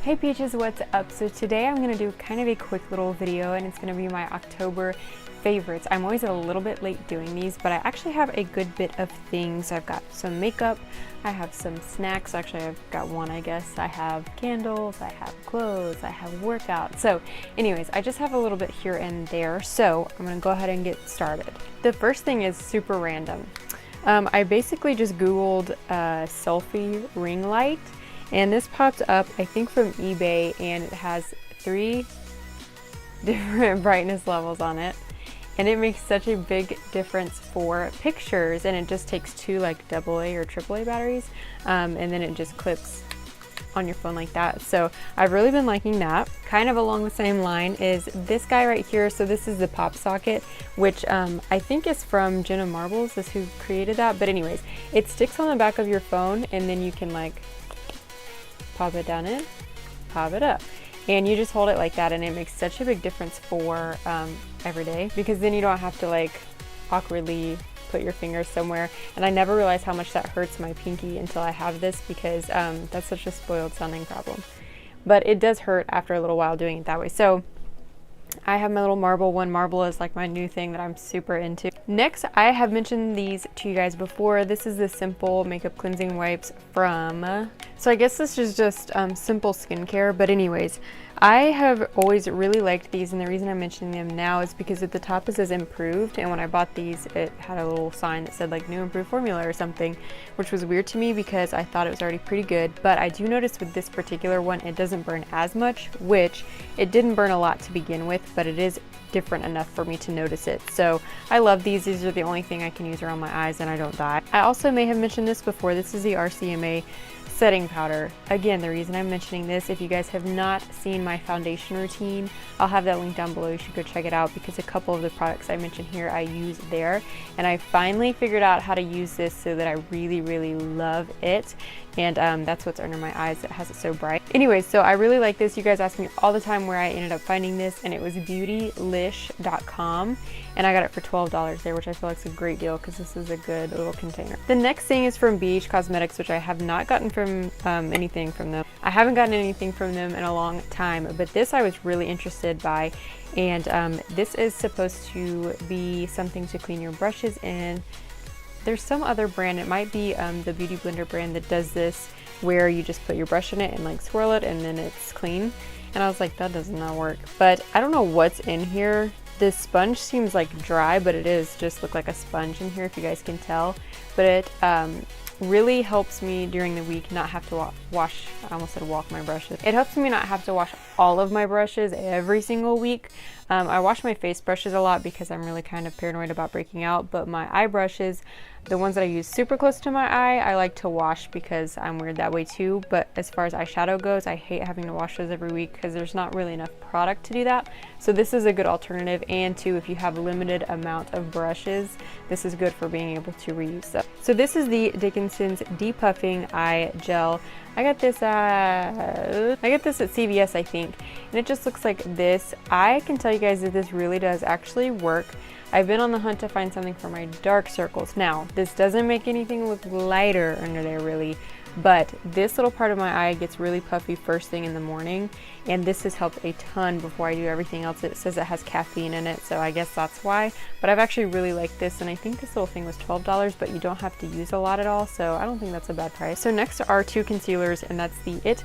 Hey Peaches, what's up? So today I'm going to do kind of a quick little video and it's going to be my October favorites. I'm always a little bit late doing these, but I actually have a good bit of things. I've got some makeup, I have some snacks, actually I've got one I guess, I have candles, I have clothes, I have workouts. So anyways, I just have a little bit here and there, so I'm going to go ahead and get started. The first thing is super random. I basically just googled selfie ring light, and this popped up, I think from eBay, and it has 3 different brightness levels on it. And it makes such a big difference for pictures, and it just takes 2 like AA or AAA batteries, and then it just clips on your phone like that. So I've really been liking that. Kind of along the same line is this guy right here. So this is the pop socket, which I think is from Jenna Marbles, is who created that. But anyways, it sticks on the back of your phone, and then you can like pop it down in, pop it up, and you just hold it like that, and it makes such a big difference for every day, because then you don't have to like awkwardly put your fingers somewhere. And I never realized how much that hurts my pinky until I have this, because that's such a spoiled sounding problem, but it does hurt after a little while doing it that way. So I have my little marble one. Marble is like my new thing that I'm super into. Next, I have mentioned these to you guys before. This is the Simple Makeup Cleansing Wipes from, so I guess this is just simple skincare, but anyways, I have always really liked these, and the reason I'm mentioning them now is because at the top it says improved, and when I bought these it had a little sign that said like new improved formula or something, which was weird to me because I thought it was already pretty good. But I do notice with this particular one it doesn't burn as much, which it didn't burn a lot to begin with, but it is different enough for me to notice it. So I love these. These are the only thing I can use around my eyes and I don't die. I also may have mentioned this before. This is the RCMA setting powder. Again, the reason I'm mentioning this, if you guys have not seen my foundation routine, I'll have that link down below. You should go check it out, because a couple of the products I mentioned here I use there, and I finally figured out how to use this so that I really love it. And that's what's under my eyes that has it so bright. Anyways, so I really like this. You guys ask me all the time where I ended up finding this, and it was beautylish.com, and I got it for $12 there, which I feel like is a great deal because this is a good little container. The next thing is from BH Cosmetics, which I have not gotten from anything from them. I haven't gotten anything from them in a long time, but this I was really interested by, and this is supposed to be something to clean your brushes in. There's some other brand, it might be the Beauty Blender brand, that does this, where you just put your brush in it and like swirl it and then it's clean. And I was like, that does not work. But I don't know what's in here. This sponge seems like dry, but it is just look like a sponge in here, if you guys can tell. But it really helps me during the week not have to wash, I almost said walk my brushes. It helps me not have to wash all of my brushes every single week. I wash my face brushes a lot because I'm really kind of paranoid about breaking out, but my eye brushes, the ones that I use super close to my eye, I like to wash because I'm weird that way too. But as far as eyeshadow goes, I hate having to wash those every week because there's not really enough product to do that. So this is a good alternative, and too, if you have a limited amount of brushes, this is good for being able to reuse them. So this is the Dickinson's Depuffing Eye Gel. I got this at CVS, I think, and it just looks like this. I can tell you guys that this really does actually work. I've been on the hunt to find something for my dark circles. Now, this doesn't make anything look lighter under there really, but this little part of my eye gets really puffy first thing in the morning, and this has helped a ton before I do everything else. It says it has caffeine in it, so I guess that's why, but I've actually really liked this, and I think this little thing was $12, but you don't have to use a lot at all, so I don't think that's a bad price. So next are 2 concealers, and that's the IT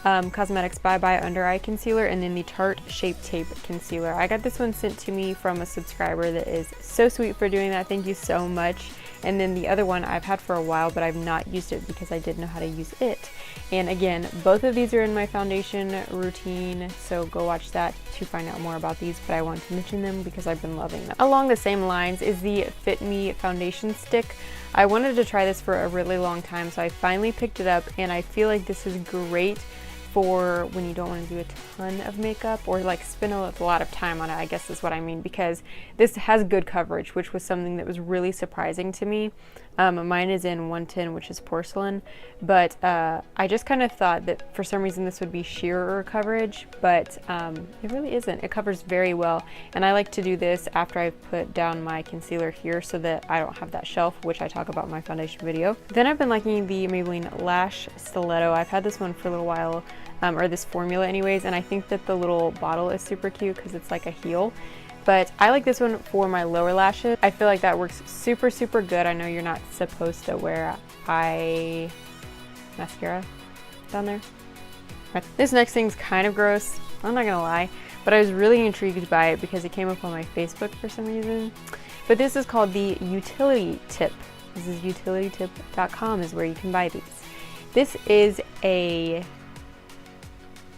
Cosmetics Bye Bye Under Eye Concealer, and then the Tarte Shape Tape Concealer. I got this one sent to me from a subscriber that is so sweet for doing that. Thank you so much. And then the other one I've had for a while, but I've not used it because I didn't know how to use it. And again, both of these are in my foundation routine, so go watch that to find out more about these, but I wanted to mention them because I've been loving them. Along the same lines is the Fit Me Foundation Stick. I wanted to try this for a really long time, so I finally picked it up, and I feel like this is great for when you don't want to do a ton of makeup or like spend a lot of time on it, I guess is what I mean, because this has good coverage, which was something that was really surprising to me. Mine is in 110, which is porcelain, but I just kind of thought that for some reason this would be sheerer coverage, but it really isn't. It covers very well, and I like to do this after I've put down my concealer here so that I don't have that shelf, which I talk about in my foundation video. Then I've been liking the Maybelline Lash Stiletto. I've had this one for a little while. or this formula anyways, and I think that the little bottle is super cute because it's like a heel. But I like this one for my lower lashes. I feel like that works super, super good. I know you're not supposed to wear eye mascara down there. This next thing's kind of gross, I'm not gonna lie, but I was really intrigued by it because it came up on my Facebook for some reason. But this is called the Utility Tip. This is utilitytip.com is where you can buy these. This is a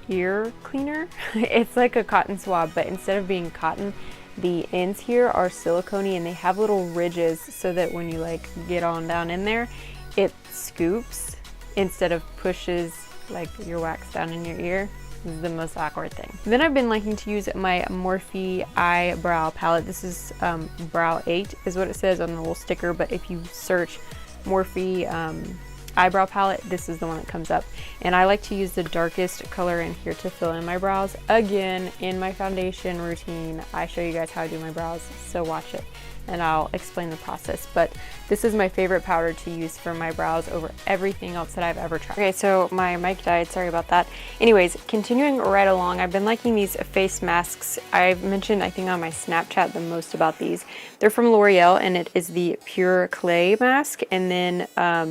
ear cleaner. It's like a cotton swab, but instead of being cotton, the ends here are silicone and they have little ridges so that when you like get on down in there, it scoops instead of pushes like your wax down in your ear. This is the most awkward thing. Then I've been liking to use my Morphe eyebrow palette. This is Brow 8 is what it says on the little sticker, but if you search Morphe eyebrow palette, this is the one that comes up. And I like to use the darkest color in here to fill in my brows. Again, in my foundation routine, I show you guys how I do my brows, so watch it and I'll explain the process. But this is my favorite powder to use for my brows over everything else that I've ever tried. Okay, so my mic died, sorry about that. Anyways, continuing right along, I've been liking these face masks. I've mentioned, I think on my Snapchat the most about these. They're from L'Oreal and it is the Pure Clay mask, and then I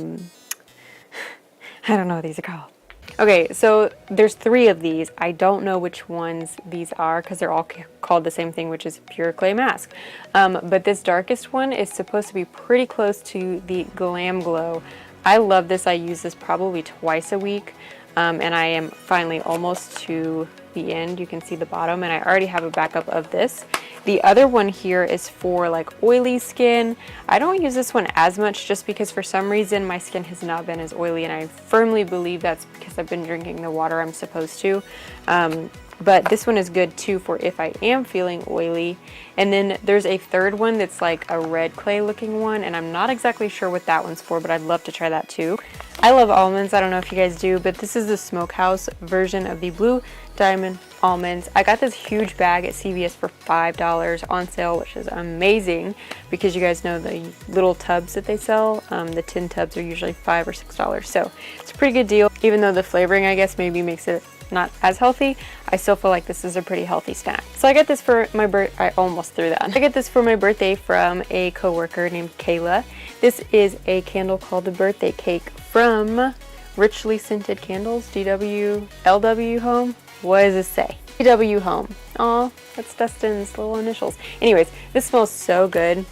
don't know what these are called. Okay, so there's 3 of these. I don't know which ones these are because they're all called the same thing, which is Pure Clay Mask. But this darkest one is supposed to be pretty close to the Glam Glow. I love this. I use this probably twice a week. And I am finally almost to the end. You can see the bottom, and I already have a backup of this. The other one here is for like oily skin. I don't use this one as much just because for some reason my skin has not been as oily, and I firmly believe that's because I've been drinking the water I'm supposed to. But this one is good too for if I am feeling oily. And then there's a third one that's like a red clay looking one, and I'm not exactly sure what that one's for, but I'd love to try that too. I love almonds. I don't know if you guys do, but this is the Smokehouse version of the Blue Diamond almonds. I got this huge bag at CVS for $5 on sale, which is amazing because you guys know the little tubs that they sell, the tin tubs are usually $5 or $6. So it's a pretty good deal. Even though the flavoring, I guess, maybe makes it not as healthy, I still feel like this is a pretty healthy snack. So I got this for my birthday. I almost threw that. I got this for my birthday from a coworker named Kayla. This is a candle called the Birthday Cake from Richly Scented Candles, DW, LW Home. What does this say? DW Home. Aw, that's Dustin's little initials. Anyways, this smells so good.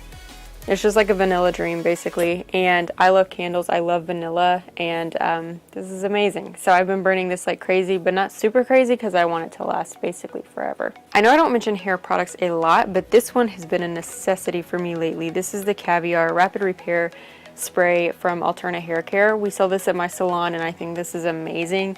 It's just like a vanilla dream basically, and I love candles, I love vanilla, and this is amazing. So I've been burning this like crazy, but not super crazy because I want it to last basically forever. I know I don't mention hair products a lot, but this one has been a necessity for me lately. This is the Caviar Rapid Repair Spray from Alterna Hair Care. We sell this at my salon and I think this is amazing.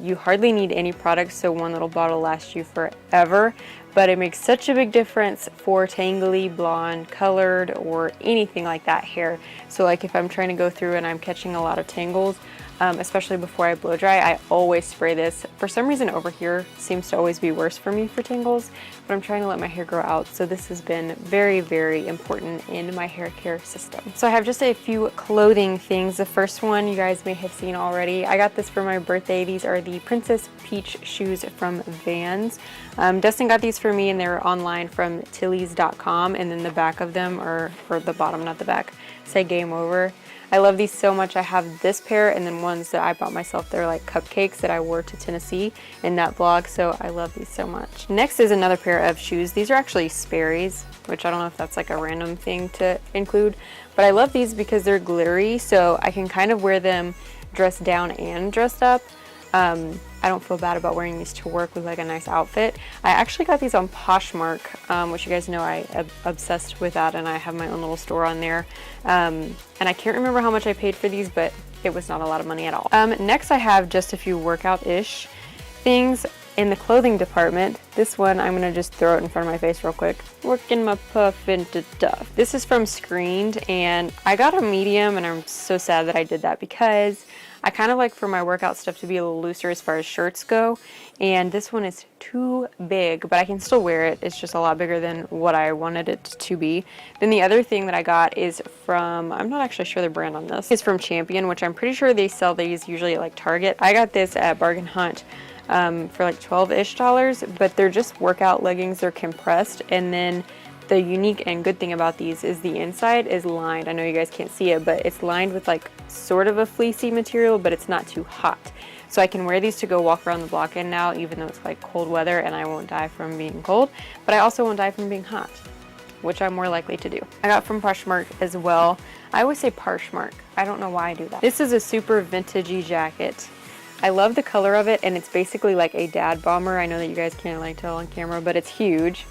You hardly need any products, so one little bottle lasts you forever, but it makes such a big difference for tangly, blonde, colored, or anything like that hair. So like if I'm trying to go through and I'm catching a lot of tangles, especially before I blow dry, I always spray this. For some reason over here seems to always be worse for me for tangles, but I'm trying to let my hair grow out, so this has been very, very important in my hair care system. So I have just a few clothing things. The first one you guys may have seen already. I got this for my birthday. These are the Princess Peach shoes from Vans. Dustin got these for me and they're online from Tilly's.com, and then the back of them, or the bottom, not the back, say Game Over. I love these so much. I have this pair and then ones that I bought myself. They're like cupcakes that I wore to Tennessee in that vlog, so I love these so much. Next is another pair of shoes. These are actually Sperry's, which I don't know if that's like a random thing to include, but I love these because they're glittery, so I can kind of wear them dressed down and dressed up. I don't feel bad about wearing these to work with like a nice outfit. I actually got these on Poshmark, which you guys know I am obsessed with that, and I have my own little store on there. And I can't remember how much I paid for these, but it was not a lot of money at all. Next I have just a few workout-ish things in the clothing department. This one, I'm gonna just throw it in front of my face real quick. Working my puff into duff. This is from Screened, and I got a medium, and I'm so sad that I did that because I kind of like for my workout stuff to be a little looser as far as shirts go, and this one is too big, but I can still wear it. It's just a lot bigger than what I wanted it to be. Then the other thing that I got is from, I'm not actually sure the brand on this, is from Champion, which I'm pretty sure they sell these usually at like Target. I got this at Bargain Hunt for like $12-ish, but they're just workout leggings. They're compressed, and then the unique and good thing about these is the inside is lined. I know you guys can't see it, but it's lined with like sort of a fleecy material, but it's not too hot. So I can wear these to go walk around the block in now, even though it's like cold weather, and I won't die from being cold, but I also won't die from being hot, which I'm more likely to do. I got from Poshmark as well. I always say Poshmark. I don't know why I do that. This is a super vintagey jacket. I love the color of it, and it's basically like a dad bomber. I know that you guys can't like tell on camera, but it's huge.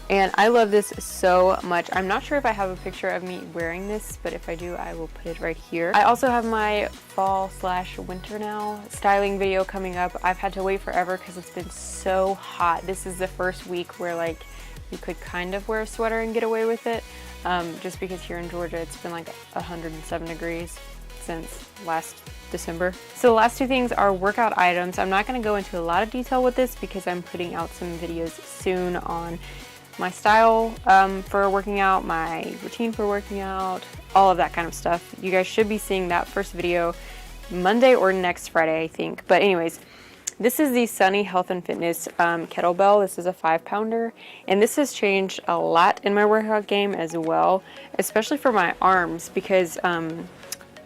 And I love this so much. I'm not sure if I have a picture of me wearing this, but if I do, I will put it right here. I also have my fall/winter now styling video coming up. I've had to wait forever because it's been so hot. This is the first week where like you could kind of wear a sweater and get away with it, just because here in Georgia it's been like 107 degrees since last December. So the last two things are workout items. I'm not going to go into a lot of detail with this because I'm putting out some videos soon on my style for working out, my routine for working out, all of that kind of stuff. You guys should be seeing that first video Monday or next Friday, I think. But anyways, this is the Sunny Health and Fitness kettlebell. This is a 5-pounder, and this has changed a lot in my workout game as well, especially for my arms, because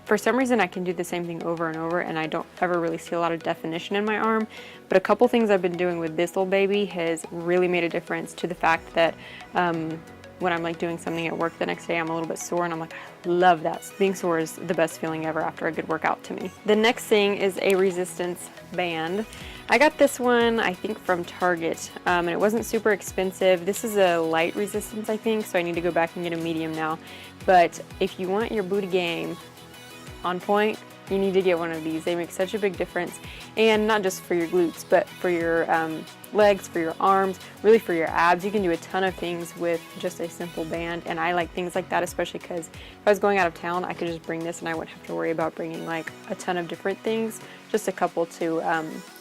for some reason I can do the same thing over and over and I don't ever really see a lot of definition in my arm. But a couple things I've been doing with this little baby has really made a difference to the fact that when I'm like doing something at work the next day, I'm a little bit sore, and I'm like, I love that. Being sore is the best feeling ever after a good workout to me. The next thing is a resistance band. I got this one, I think, from Target, and it wasn't super expensive. This is a light resistance, I think, so I need to go back and get a medium now. But if you want your booty game on point, you need to get one of these. They make such a big difference, and not just for your glutes, but for your legs, for your arms, really for your abs. You can do a ton of things with just a simple band, and I like things like that, especially because if I was going out of town, I could just bring this and I wouldn't have to worry about bringing like a ton of different things, just a couple to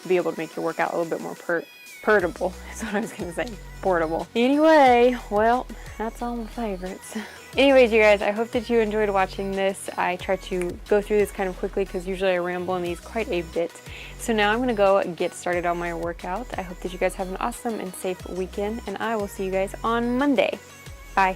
be able to make your workout a little bit more portable. That's what I was gonna say, portable. Anyway, well, that's all my favorites. Anyways, you guys, I hope that you enjoyed watching this. I try to go through this kind of quickly because usually I ramble on these quite a bit. So now I'm going to go get started on my workout. I hope that you guys have an awesome and safe weekend, and I will see you guys on Monday. Bye.